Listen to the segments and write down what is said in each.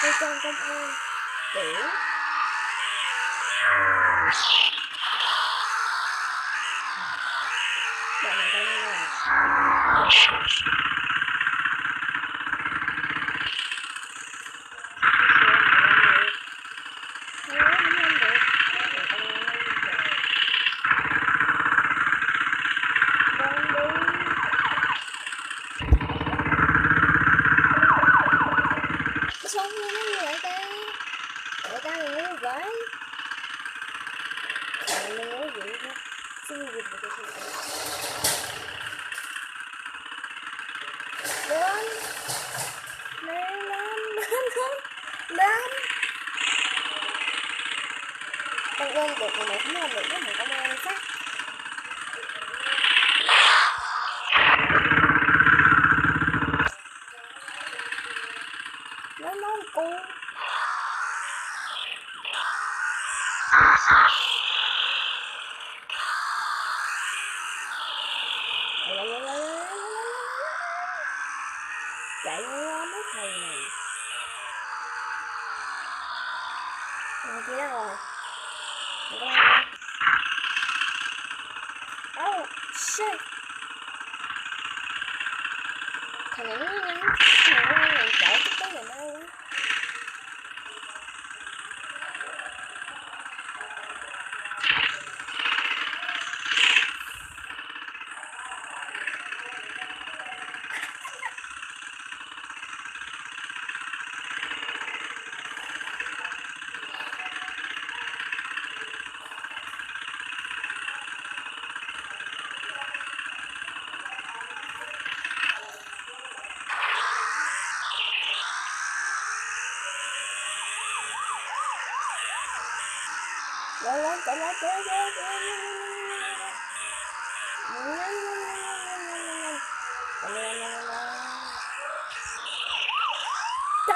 Tôi con công an tiểu bạn này đây là con quên được mà mày không làm được đó, mày công an sát nó nói cô chạy qua mấy thầy này kia đó rồi. Oh shit. Thằng này nó nhắn thằng công an này chạy tới tới ngày nay á. Lên chạy lại chạy trời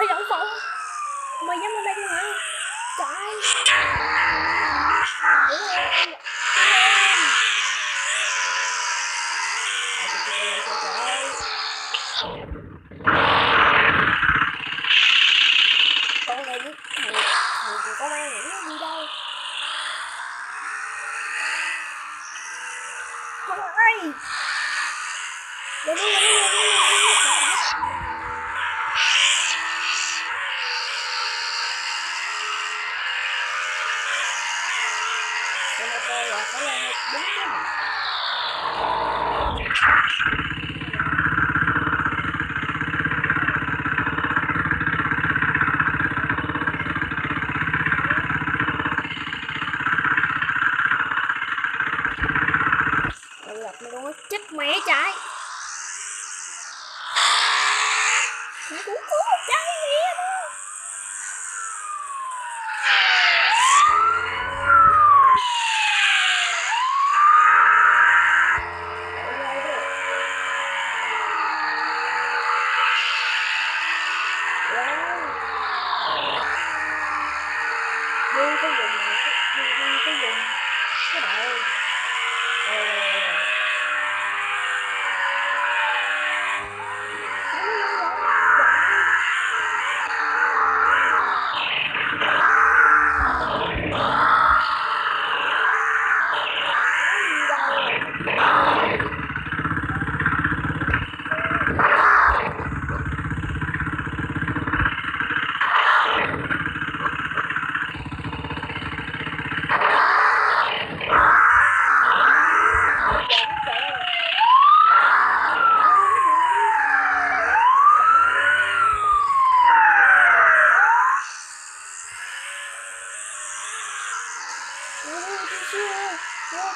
ơi phụng mày dám lên đây luôn hả trời con này với thằng công an này nó đi đâu ơi để đi tôi là phải lên đúng cái mặt Ôi chết mẹ chạy. Cũng cứu một trái mẹ đó. Dương cái dùng cái đầu.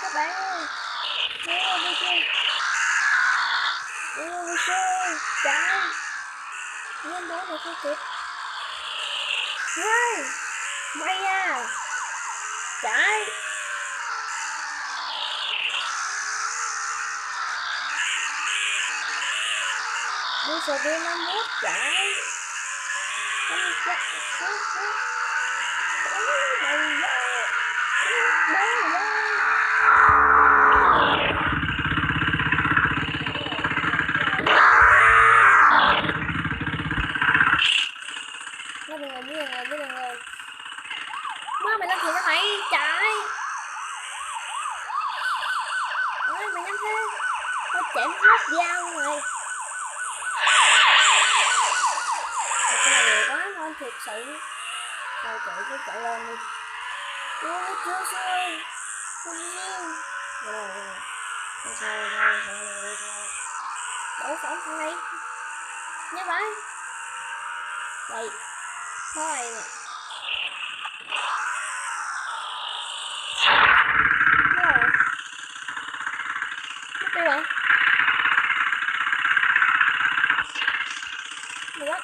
Các bạn ơi, chạy, nhanh đó mà không kịp. Wow, may à, chạy. Đi sờ viên 51 chạy. Chạy. Má mày làm gì đó mày, chạy. Ôi mày nhanh thế. Tao chạy mất dao mày. Cái này quá thôi thiệt sự. Thôi chạy lên đi. Ôi chưa sao. Rồi. Thôi. Đổ phỏng thôi. Nhớ vậy. Đây. Thôi nè. Rồi. Mất đi rồi. Được đó.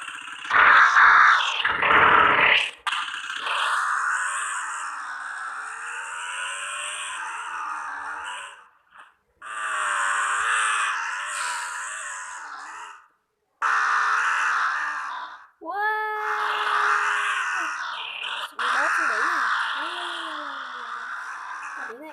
Wow. Bị đốt cái đĩa này. Đĩa này.